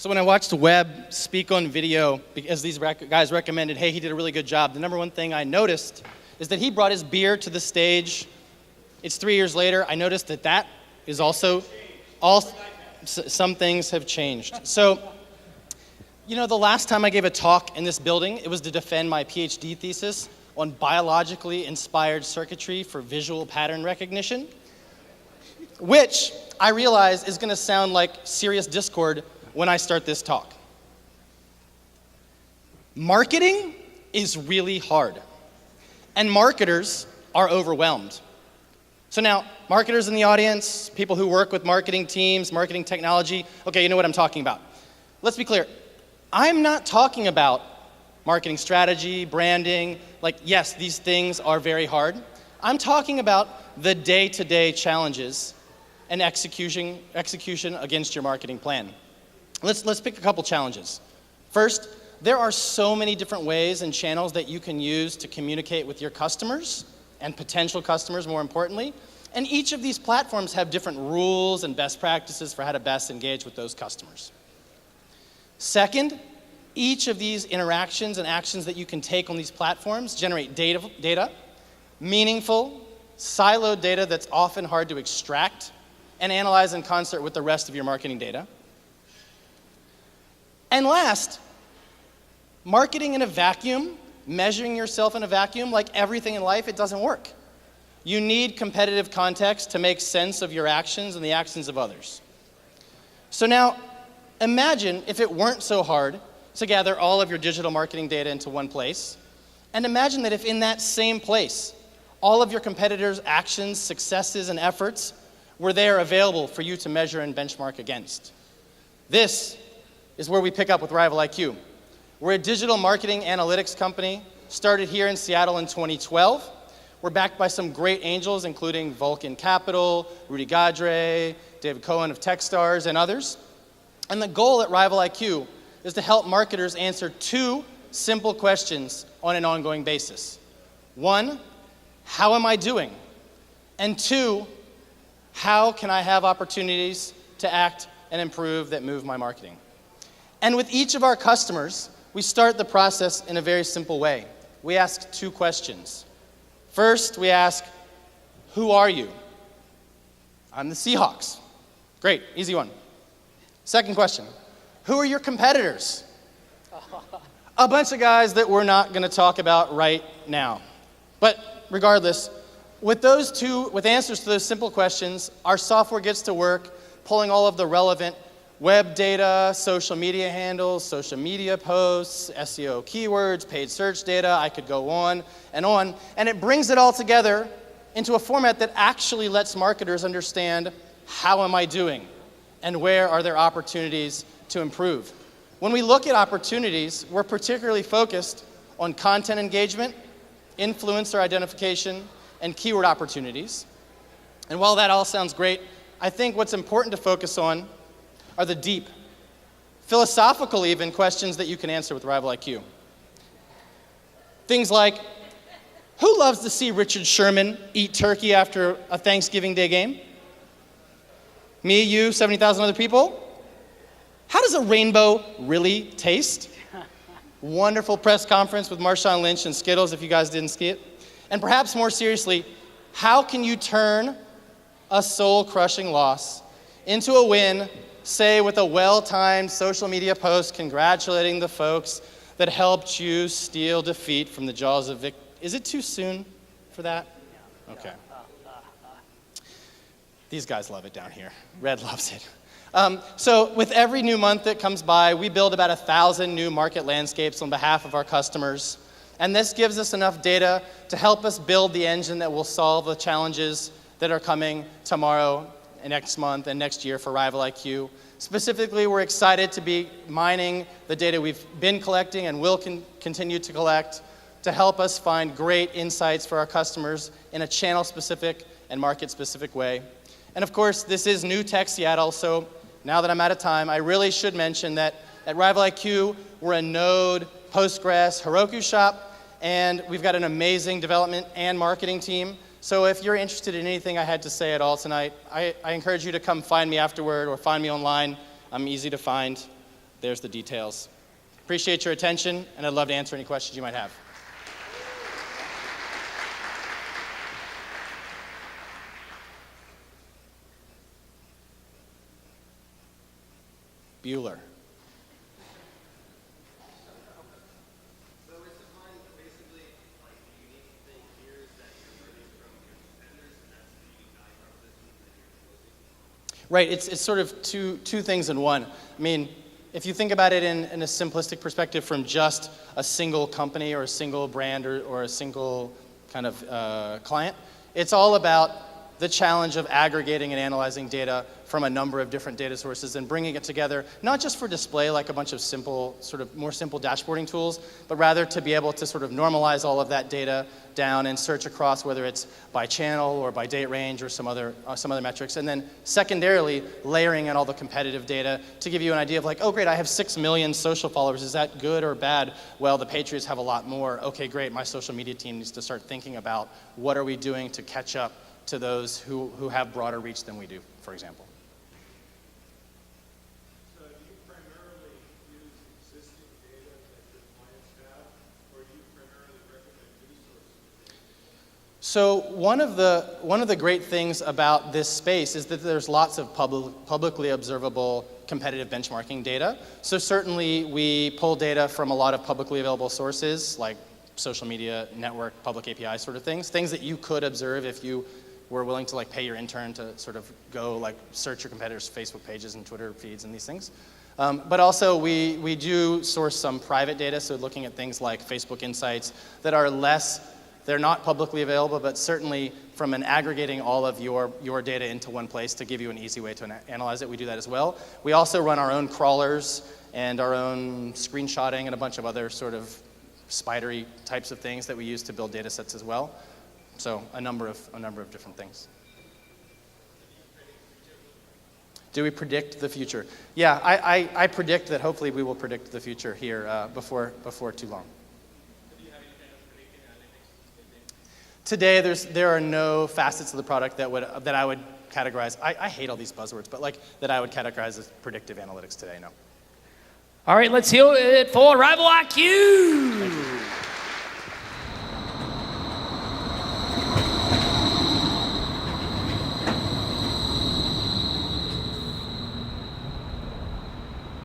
So when I watched Webb speak on video, as these guys recommended, hey, he did a really good job, the number one thing I noticed is that he brought his beer to the stage. It's 3 years later. I noticed that that is also, some things have changed. So, you know, the last time I gave a talk in this building, it was to defend my PhD thesis on biologically inspired circuitry for visual pattern recognition, which I realize is going to sound like serious discord when I start this talk. Marketing is really hard, and marketers are overwhelmed. So now, marketers in the audience, people who work with marketing teams, marketing technology, okay, you know what I'm talking about. Let's be clear. I'm not talking about marketing strategy, branding, like, yes, these things are very hard. I'm talking about the day-to-day challenges and execution against your marketing plan. Let's pick a couple challenges. First, there are so many different ways and channels that you can use to communicate with your customers and potential customers, more importantly. And each of these platforms have different rules and best practices for how to best engage with those customers. Second, each of these interactions and actions that you can take on these platforms generate data, meaningful, siloed data that's often hard to extract and analyze in concert with the rest of your marketing data. And last, marketing in a vacuum, measuring yourself in a vacuum, like everything in life, it doesn't work. You need competitive context to make sense of your actions and the actions of others. So now, imagine if it weren't so hard to gather all of your digital marketing data into one place, and imagine that if in that same place, all of your competitors' actions, successes, and efforts were there available for you to measure and benchmark against. This is where we pick up with RivalIQ. We're a digital marketing analytics company, started here in Seattle in 2012. We're backed by some great angels, including Vulcan Capital, Rudy Gadre, David Cohen of Techstars, and others. And the goal at RivalIQ is to help marketers answer two simple questions on an ongoing basis. One, how am I doing? And two, how can I have opportunities to act and improve that move my marketing? And with each of our customers, we start the process in a very simple way. We ask two questions. First, we ask, who are you? I'm the Seahawks. Great, easy one. Second question, who are your competitors? A bunch of guys that we're not going to talk about right now. But regardless, with answers to those simple questions, our software gets to work pulling all of the relevant web data, social media handles, social media posts, SEO keywords, paid search data, I could go on, and it brings it all together into a format that actually lets marketers understand how am I doing and where are there opportunities to improve. When we look at opportunities, we're particularly focused on content engagement, influencer identification, and keyword opportunities. And while that all sounds great, I think what's important to focus on are the deep, philosophical even, questions that you can answer with RivalIQ. Things like, who loves to see Richard Sherman eat turkey after a Thanksgiving Day game? Me, you, 70,000 other people? How does a rainbow really taste? Wonderful press conference with Marshawn Lynch and Skittles, if you guys didn't see it. And perhaps more seriously, how can you turn a soul-crushing loss into a win, say with a well-timed social media post congratulating the folks that helped you steal defeat from the jaws of victory? Is it too soon for that? Okay. These guys love it down here. Red loves it. So with every new month that comes by, we build about 1,000 new market landscapes on behalf of our customers. And this gives us enough data to help us build the engine that will solve the challenges that are coming tomorrow and next month and next year for RivalIQ. Specifically, we're excited to be mining the data we've been collecting and will continue to collect to help us find great insights for our customers in a channel-specific and market-specific way. And of course, this is New Tech Seattle, so now that I'm out of time, I really should mention that at RivalIQ, we're a Node, Postgres, Heroku shop, and we've got an amazing development and marketing team. So if you're interested in anything I had to say at all tonight, I encourage you to come find me afterward or find me online. I'm easy to find. there's the details. Appreciate your attention, and I'd love to answer any questions you might have. Bueller. Right, it's sort of two things in one. I mean, if you think about it in a simplistic perspective from just a single company or a single brand or a single kind of client, it's all about the challenge of aggregating and analyzing data from a number of different data sources and bringing it together, not just for display like a bunch of simple, sort of more simple dashboarding tools, but rather to be able to sort of normalize all of that data down and search across whether it's by channel or by date range or some other metrics. And then secondarily, layering in all the competitive data to give you an idea of like, oh great, I have 6 million social followers. Is that good or bad? Well, the Patriots have a lot more. Okay, great, my social media team needs to start thinking about what are we doing to catch up to those who have broader reach than we do, for example. So do you primarily use existing data that your clients have, or do you primarily recommend new sources? So one of the great things about this space is that there's lots of publicly observable competitive benchmarking data. So certainly we pull data from a lot of publicly available sources like social media, network, public API sort of things that you could observe if you were willing to like pay your intern to sort of go like search your competitors' Facebook pages and Twitter feeds and these things. But also we do source some private data, so looking at things like Facebook Insights that are they're not publicly available, but certainly from an aggregating all of your data into one place to give you an easy way to analyze it, we do that as well. We also run our own crawlers and our own screenshotting and a bunch of other sort of spidery types of things that we use to build data sets as well. So a number of different things. Do we predict the future? Yeah, I predict that hopefully we will predict the future here before too long. Do you have any kind of predictive analytics? Today, there are no facets of the product that I would categorize. I hate all these buzzwords, but like that I would categorize as predictive analytics today. No. All right, let's hear it for RivalIQ. Thank you.